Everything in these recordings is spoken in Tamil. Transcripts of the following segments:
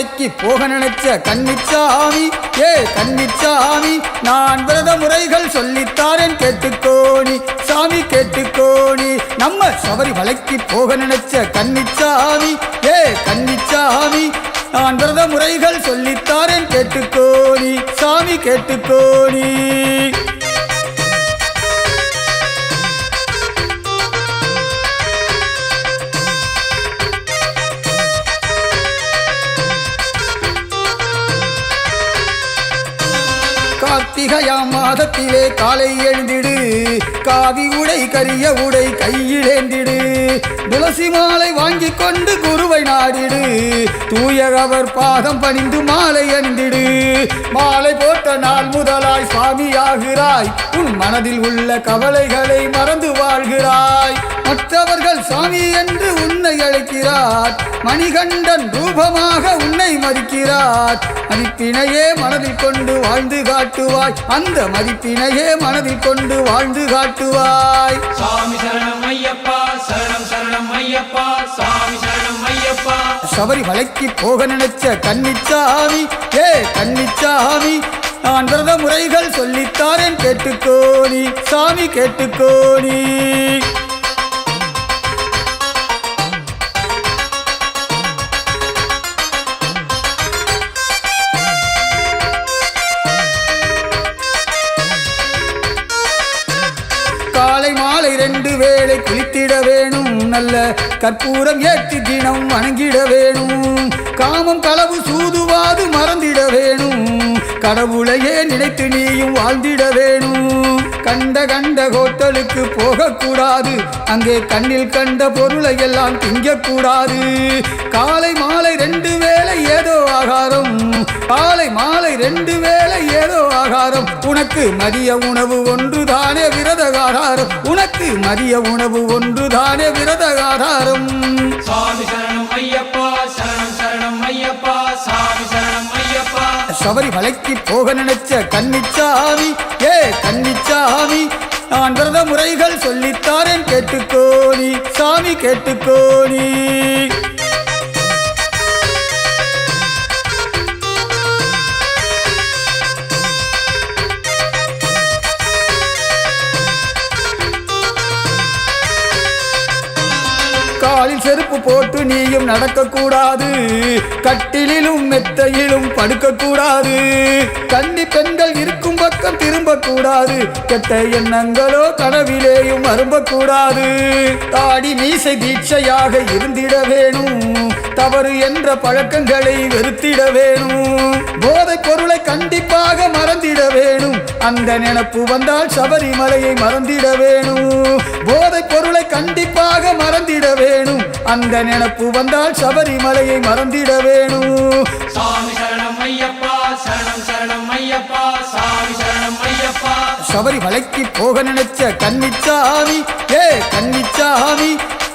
மலைக்கு போக நினைச்ச கன்னிச்சாமி, ஏ கன்னிச்சாமி, நான் விரத முறைகள் சொல்லித்தாரேன் கேட்டுக்கோணி சாமி கேட்டுக்கோணி. நம்ம சபரிமலைக்கு போக நினைச்ச கன்னிச்சாமி, ஏ கன்னிச்சாமி, நான் விரத முறைகள் சொல்லித்தாரேன் கேட்டுக்கோணி சாமி கேட்டுக்கோணி. கார்த்திகையாம் மாதத்திலே காலை எழுந்திடு, காவி உடை கரிய உடை கையிலேந்திடு, துளசி மாலை வாங்கி கொண்டு குருவை நாடிடு, தூய அவர் பாதம் பணிந்து மாலை அணிந்திடு. மாலை போட்ட நாள் முதலாய் சுவாமியாகிறாய், உன் மனதில் உள்ள கவலைகளை மறந்து வாழ்கிறாய். மற்றவர்கள் சாமி என்று உன்னை அழைக்கிறார், மணிகண்டன் ரூபமாக உன்னை மதிக்கிறார். மதிப்பினையே மனதில் கொண்டு வாழ்ந்து காட்டுவாய், அந்த மதிப்பினையே மனதில் கொண்டு வாழ்ந்து காட்டுவாய். சாமி சரணம் ஐயப்பா, சரணம் சரணம் ஐயப்பா, சாமி சரணம் ஐயப்பா. சபரிமலைக்கு போக நினைச்ச கன்னிச்சாமி, ஏ கன்னிச்சாமி, நான் விரத முறைகள் சொல்லித்தாரேன் கேட்டுக்கோணி சாமி கேட்டுக்கோணி. காலை மாலை 2 வேளை குளித்திட வேணும், நல்ல கற்பூரம் ஏற்றி தினம் வணங்கிட வேணும். காமம் களவு சூதுவாது மறந்திட வேணும், கடவுளையே நினைத்து நீயும் வாழ்ந்திட வேணும். கண்ட கண்ட ஹோட்டலுக்கு போகக்கூடாது, அங்கே கண்ணில் கண்ட பொருளை எல்லாம் திங்கக்கூடாது. காலை மாலை 2 வேளை ஏதோ ஆகாரம், காலை மாலை 2 வேளை ஏதோ ஆகாரம். உனக்கு மதிய உணவு ஒன்றுதானே விரதகாரம், உனக்கு மதிய உணவு ஒன்றுதானே விரதகாரம். சாமி சரணம் ஐயப்பா, சரணம் சரணம் ஐயப்பா, சாமி சரணம் ஐயப்பா. சபரிமலைக்கு போக நினைச்ச கன்னிச்சாமி, ஏ கன்னிச்சாமி, நான் விரத முறைகள் சொல்லித்தாரேன் கேட்டுக்கோணி சாமி கேட்டுக்கோணி. காலில் செருப்பு போட்டு நீயும் நடக்கக்கூடாது, கட்டிலும் மெத்தையிலும் படுக்கக்கூடாது. கன்னி பெண்கள் இருக்கும் பக்கம் திரும்பக்கூடாது, கெட்ட எண்ணங்களோ கனவிலேயும் அரும்பக்கூடாது. தாடி மீசை தீட்சையாக இருந்திட வேணும், தவறு என்ற பழக்கங்களை வெறுத்திட வேணும். போதை பொருளை கண்டிப்பாக மறந்திட வேணும், அந்த நினைப்பு வந்தால் சபரிமலையை மறந்திட வேணும். போதை பொருளை கண்டிப்பாக மறந்திட வேணும், அந்த நினைப்பு வந்தால் சபரிமலையை மறந்திட வேணும். சாமி சரணம் ஐயப்பா, சரணம் சரணம் ஐயப்பா, சாமி சரணம் ஐயப்பா. சபரிமலைக்கு போக நினைச்ச கன்னிச்சாமி, ஏ கன்னிச்சாமி,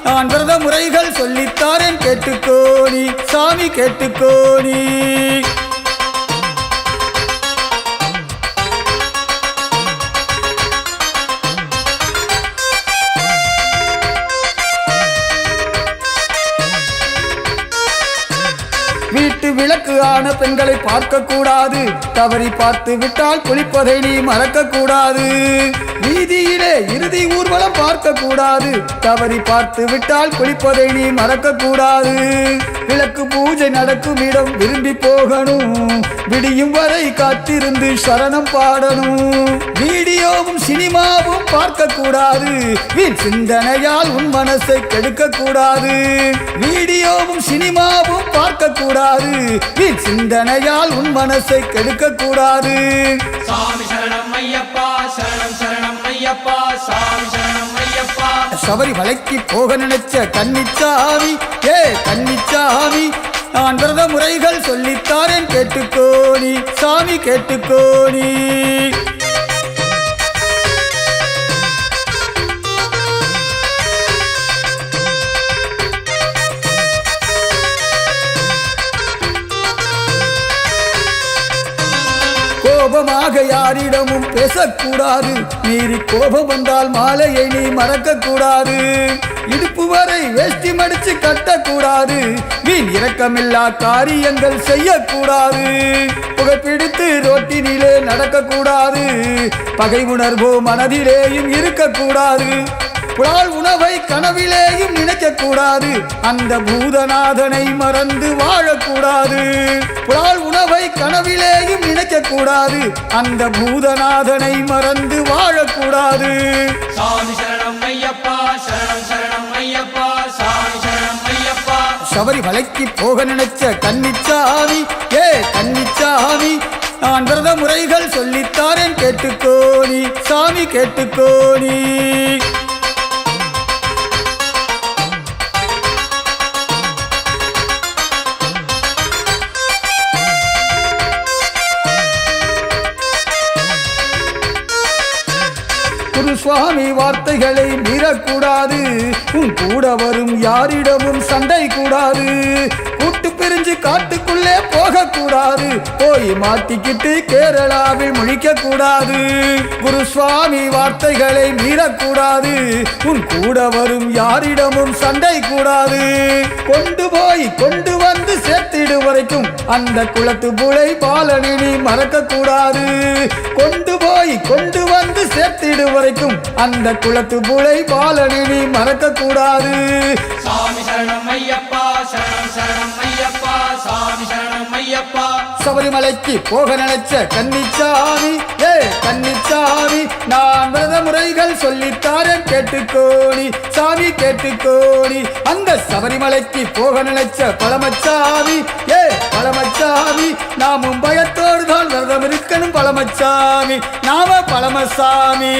நான் விரத முறைகள் சொல்லித்தாரேன் கேட்டுக்கோணி சாமி கேட்டுக்கோணி. வீட்டு விளக்கு ஆன பெண்களை பார்க்க கூடாது, தவறி பார்த்து விட்டால் குளிப்பதை நீ மறக்க கூடாது. வீதியிலே இறுதி ஊர்வலம் பார்க்க கூடாது, தவறி பார்த்து விட்டால் குளிப்பதை நீ மறக்க கூடாது. விளக்கு பூஜை நடக்கும் இடம் விரும்பி போகணும், விடியும் வரை காத்திருந்து சரணம் பாடணும். வீடியோவும் சினிமாவும் பார்க்க கூடாது, வீண் சிந்தனையால் உன் மனசை கெடுக்க கூடாது. வீடியோவும் சினிமாவும் பார்க்க கூடாது, வீண் சிந்தனையால் உன் மனசை கெடுக்க கூடாது. சாமி சரணம் ஐயப்பா, சரணம் சரணம் ஐயப்பா, சாமி சரணம் ஐயப்பா. சபரிமலைக்கு போக நினைச்ச கன்னிச்சாமி, ஏ கன்னிச்சாமி, நான் விரத முறைகள் சொல்லித்தாரேன் கேட்டுக்கோணி சாமி கேட்டுக்கோணி. கோபமாக யாரிடமும் பேசக்கூடாது. மீறி கோபம் வந்தால் மாலையை நீ மறக்கக்கூடாது. இடுப்பு வரை வேஷ்டி மடிச்சு கட்டக்கூடாது. வீண் இரக்கமில்லா காரியங்கள் செய்யக்கூடாது. புகைப்பிடித்து ரோட்டினிலே நடக்கக்கூடாது. பகை உணர்வோ மனதிலேயும் இருக்கக்கூடாது. புலால் உணவை கனவிலேயும் நினைக்கக்கூடாது. அந்த பூதநாதனை மறந்து வாழக்கூடாது. புலால் உணவை கனவிலேயும் நினைக்கக்கூடாது. அந்த பூதநாதனை மறந்து வாழக்கூடாது. சாமி சரணம் ஐயப்பா சரணம் சரணம் ஐயப்பா சாமி சரணம் ஐயப்பா. சபரிமலைக்கு போக நினைச்ச கன்னிச்சாமி, கன்னிச்சாமி, நான் விரத முறைகள் சொல்லித்தாரேன் கேட்டுக்கோணி சாமி கேட்டுக்கோணி. குருசுவாமி வார்த்தைகளை மீறக்கூடாது. உன் கூட வரும் யாரிடமும் சண்டை கூடாது. கூட்டு பிரிஞ்சு காட்டுக்குள்ளே போகக்கூடாது. போய் மாட்டிக்கிட்டு கேரளாவில் முழிக்க கூடாது. குருசுவாமி வார்த்தைகளை மீறக்கூடாது. உன் கூட வரும் யாரிடமும் சண்டை கூடாது. கொண்டு வந்து சேர்த்திடு வரைக்கும் அந்த குளத்து புலை பாலனி நீ மறக்க கூடாது. கொண்டு வந்து சேர்த்திடு வரைக்கும் அந்த குளத்து புலை பாலனி நீ மறக்க கூடாது. சாமி சரணம் ஐயப்பா சரணம் சரணம் ஐயப்பா சாமி சரணம் ஐயப்பா. சபரிமலைக்கு போக நினைச்ச கன்னிச்சாமி, கன்னிச்சாமி, நான் விரத முறைகள் சொல்லித்தாரேன் கேட்டுக்கோணி சாமி கேட்டுக்கோணி. அந்த சபரிமலைக்கு போக நினைச்ச பழமச்சாமி, பழமச்சாமி, நாமும் பயத்தோடு தான் விரதம் இருக்கணும் பழமச்சாமி, நாம பழமசாமி.